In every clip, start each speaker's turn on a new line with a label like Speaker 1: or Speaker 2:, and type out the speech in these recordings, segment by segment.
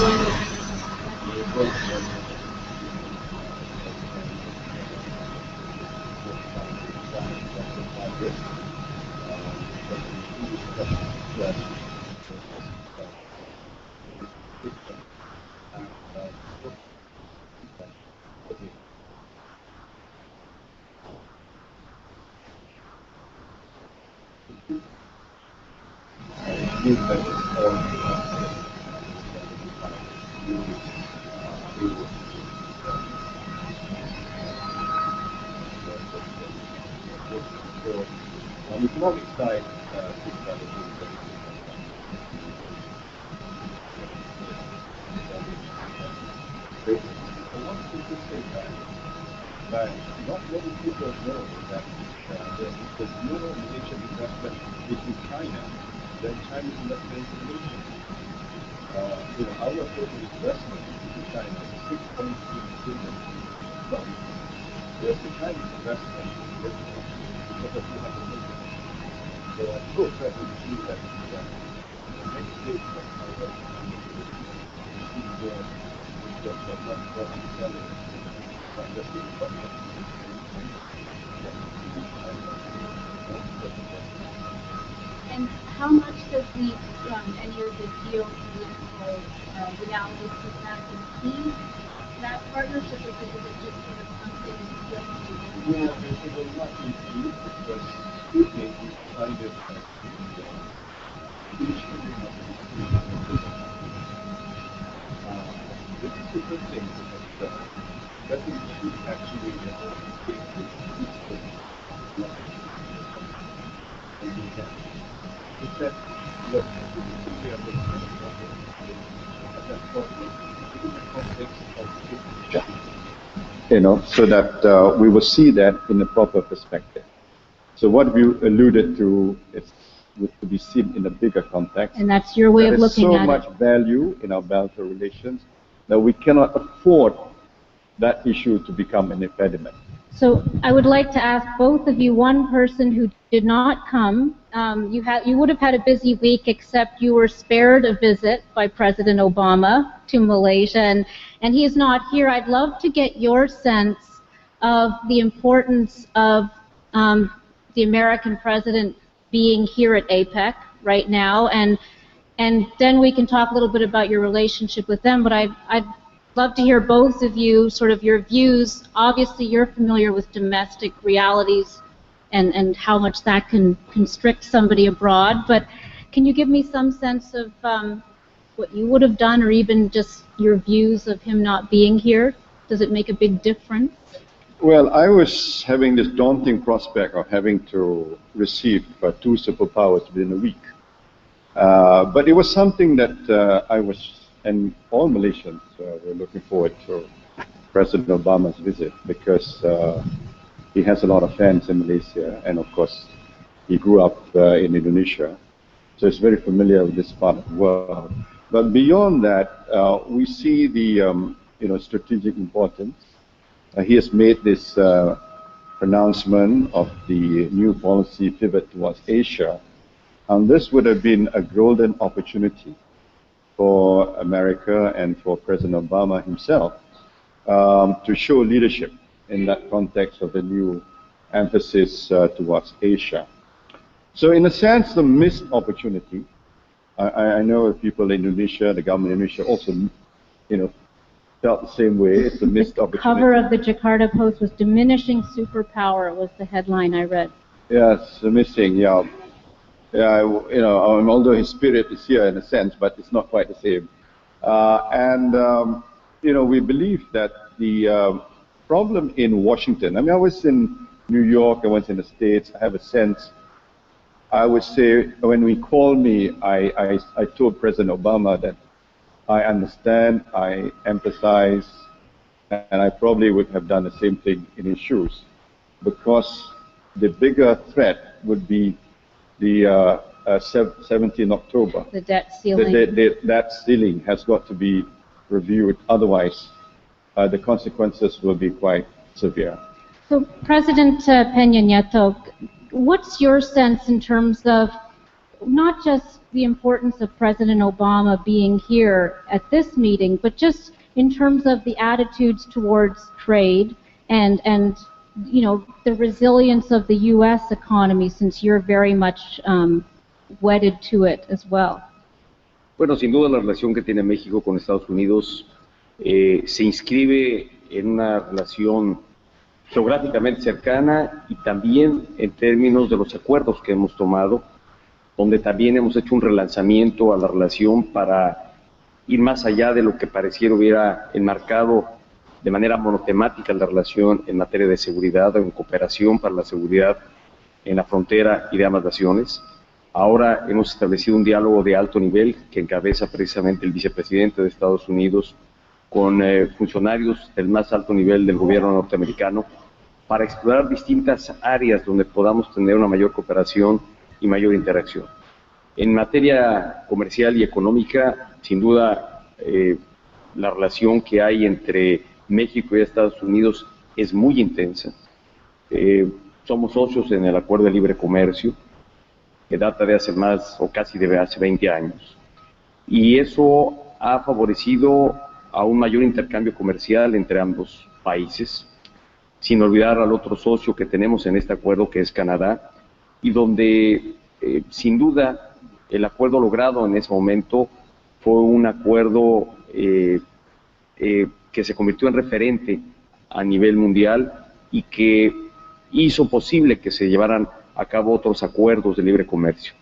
Speaker 1: On the economic side, I want to say that not many people know that the Euro-Malaysian investment into China, then Chinese investment into Malaysia. Our total investment into China is 6.3 billion. Whereas the Chinese investment is over 200 million. So I'm so excited to see that the next stage of our
Speaker 2: and how much does any of the geopolitical realities does that impede that partnership, or is it just sort of something that
Speaker 1: it will not impede because Putin is kind of this is a good thing because that we should actually it's that look, we are looking at that problem in the context of so that we will see that in a proper perspective. So what you alluded to is to be seen in a bigger context.
Speaker 2: And that's your way of looking at it.
Speaker 1: There is so much value in our bilateral relations that we cannot afford that issue to become an impediment.
Speaker 2: So I would like to ask both of you, one person who did not come, you would have had a busy week, except you were spared a visit by President Obama to Malaysia, and he is not here. I'd love to get your sense of the importance of the American president being here at APEC right now, and then we can talk a little bit about your relationship with them, but I'd love to hear both of you, sort of your views. Obviously, you're familiar with domestic realities and how much that can constrict somebody abroad, but can you give me some sense of what you would have done, or even just your views of him not being here? Does it make a big difference?
Speaker 1: Well, I was having this daunting prospect of having to receive 2 superpowers within a week. But it was something that I was, and all Malaysians were looking forward to President Obama's visit, because he has a lot of fans in Malaysia, and of course he grew up in Indonesia, so he's very familiar with this part of the world. But beyond that, we see the strategic importance. He has made this pronouncement of the new policy pivot towards Asia, and this would have been a golden opportunity for America and for President Obama himself to show leadership in that context of the new emphasis towards Asia. So in a sense, the missed opportunity. I know people in Indonesia, the government in Indonesia also, felt the same way. It's a missed opportunity.
Speaker 2: The cover of the Jakarta Post was "Diminishing Superpower" was the headline I read.
Speaker 1: Yes, missing. Yeah. Although his spirit is here in a sense, but it's not quite the same. We believe that the problem in Washington, I was in New York, I was in the States, I have a sense, I would say, when he called me, I told President Obama that I understand, I empathize, and I probably would have done the same thing in his shoes, because the bigger threat would be the 17 October.
Speaker 2: The debt ceiling.
Speaker 1: The debt ceiling has got to be reviewed, otherwise the consequences will be quite severe.
Speaker 2: So, President Peña Nieto, what's your sense in terms of not just the importance of President Obama being here at this meeting, but just in terms of the attitudes towards trade and you know, the resilience of the U.S. economy, since you're very much wedded to it as well.
Speaker 3: Bueno, sin duda la relación que tiene México con Estados Unidos se inscribe en una relación geográficamente cercana y también en términos de los acuerdos que hemos tomado, donde también hemos hecho un relanzamiento a la relación para ir más allá de lo que pareciera hubiera enmarcado de manera monotemática la relación en materia de seguridad o en cooperación para la seguridad en la frontera y de ambas naciones. Ahora hemos establecido un diálogo de alto nivel que encabeza precisamente el vicepresidente de Estados Unidos con funcionarios del más alto nivel del gobierno norteamericano para explorar distintas áreas donde podamos tener una mayor cooperación y mayor interacción. En materia comercial y económica, sin duda, la relación que hay entre México y Estados Unidos es muy intensa. Somos socios en el Acuerdo de Libre Comercio, que data de hace más o casi de hace 20 años. Y eso ha favorecido a un mayor intercambio comercial entre ambos países, sin olvidar al otro socio que tenemos en este acuerdo, que es Canadá, y donde, sin duda, el acuerdo logrado en ese momento fue un acuerdo que se convirtió en referente a nivel mundial y que hizo posible que se llevaran a cabo otros acuerdos de libre comercio.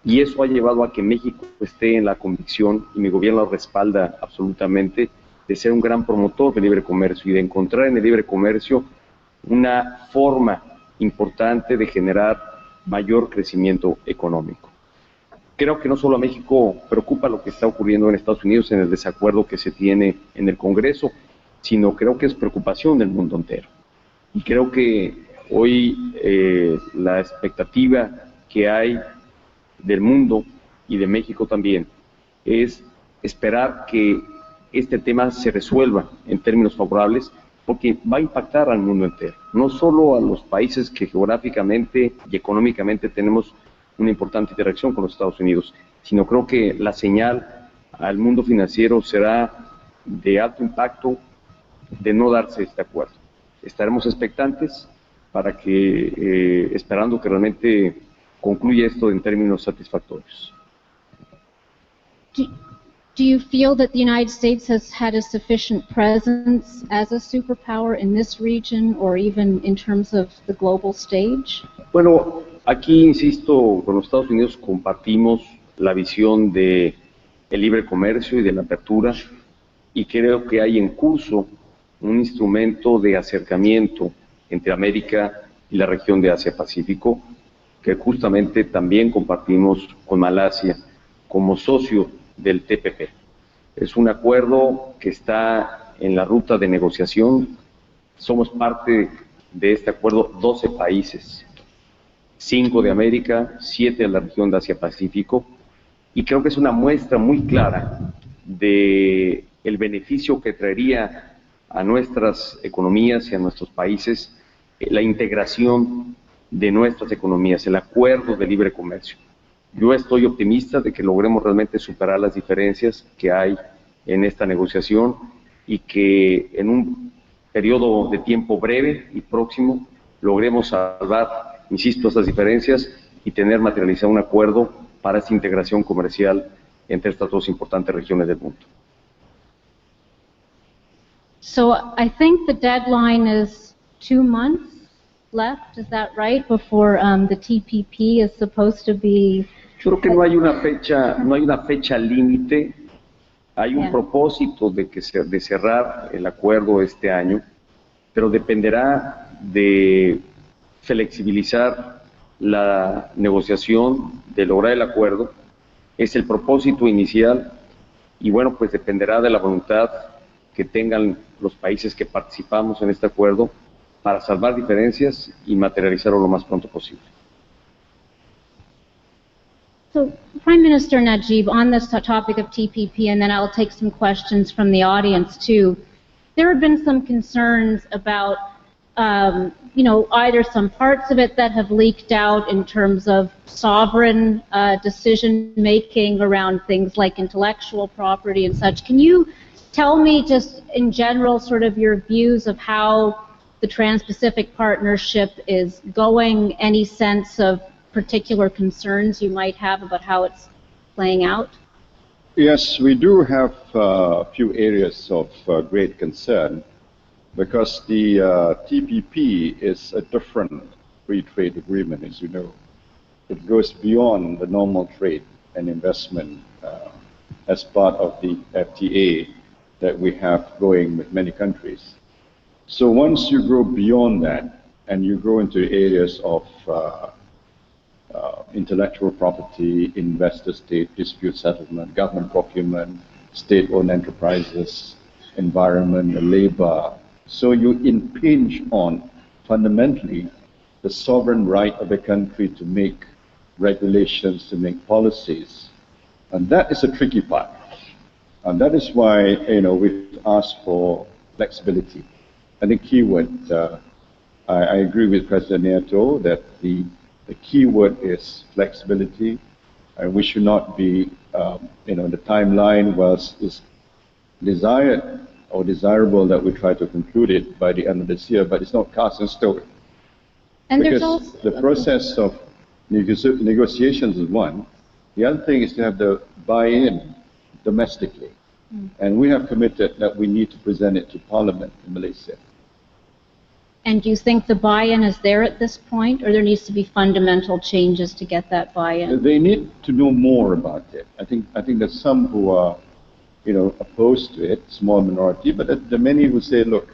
Speaker 3: Y eso ha llevado a que México esté en la convicción, y mi gobierno lo respalda absolutamente, de ser un gran promotor del libre comercio y de encontrar en el libre comercio una forma importante de generar mayor crecimiento económico. Creo que no solo a México preocupa lo que está ocurriendo en Estados Unidos en el desacuerdo que se tiene en el Congreso, sino creo que es preocupación del mundo entero. Y creo que hoy la expectativa que hay del mundo y de México también es esperar que este tema se resuelva en términos favorables, porque va a impactar al mundo entero, no solo a los países que geográficamente y económicamente tenemos una importante interacción con los Estados Unidos, sino creo que la señal al mundo financiero será de alto impacto de no darse este acuerdo. Estaremos expectantes para que, esperando que realmente concluya esto en términos satisfactorios.
Speaker 2: Do you feel that the United States has had a sufficient presence as a superpower in this region or even in terms of the global stage?
Speaker 3: Bueno, aquí, insisto, con los Estados Unidos compartimos la visión de el libre comercio y de la apertura, y creo que hay en curso un instrumento de acercamiento entre América y la región de Asia-Pacífico, que justamente también compartimos con Malasia como socio del TPP. Es un acuerdo que está en la ruta de negociación. Somos parte de este acuerdo 12 países, 5 de América, 7 de la región de Asia-Pacífico, y creo que es una muestra muy clara de el beneficio que traería a nuestras economías y a nuestros países la integración de nuestras economías, el acuerdo de libre comercio. Yo estoy optimista de que logremos realmente superar las diferencias que hay en esta negociación y que en un periodo de tiempo breve y próximo logremos salvar, insisto, estas diferencias y tener materializado un acuerdo para esta integración comercial entre estas dos importantes regiones del mundo.
Speaker 2: So I think the deadline is 2 months left, is that right, before the TPP is supposed to be...
Speaker 3: Yo creo que no hay una fecha límite, hay un propósito de cerrar el acuerdo este año, pero dependerá de flexibilizar la negociación, de lograr el acuerdo. Es el propósito inicial y bueno, pues dependerá de la voluntad que tengan los países que participamos en este acuerdo para salvar diferencias y materializarlo lo más pronto posible.
Speaker 2: So, Prime Minister Najib, on this topic of TPP, and then I'll take some questions from the audience too, there have been some concerns about you know, either some parts of it that have leaked out in terms of sovereign decision making around things like intellectual property and such. Can you tell me just in general sort of your views of how the Trans-Pacific Partnership is going, any sense of particular concerns you might have about how it's playing out?
Speaker 1: Yes, we do have a few areas of great concern, because the TPP is a different free trade agreement, as you know. It goes beyond the normal trade and investment as part of the FTA that we have going with many countries. So once you go beyond that and you go into areas of intellectual property, investor-state dispute settlement, government procurement, state-owned enterprises, environment, labor, so you impinge on, fundamentally, the sovereign right of a country to make regulations, to make policies. And that is a tricky part. And that is why, you know, we've asked for flexibility. And the key word, I agree with President Nieto that the key word is flexibility. And we should not be, you know, the timeline is desired or desirable that we try to conclude it by the end of this year, but it's not cast in stone.
Speaker 2: And
Speaker 1: because
Speaker 2: there's also
Speaker 1: the process of negotiations is one. The other thing is to have the buy-in domestically. And we have committed that we need to present it to Parliament in Malaysia.
Speaker 2: And do you think the buy-in is there at this point, or there needs to be fundamental changes to get that buy-in?
Speaker 1: They need to know more about it. I think there's some who are, you know, opposed to it, small minority, but there are many who say, look,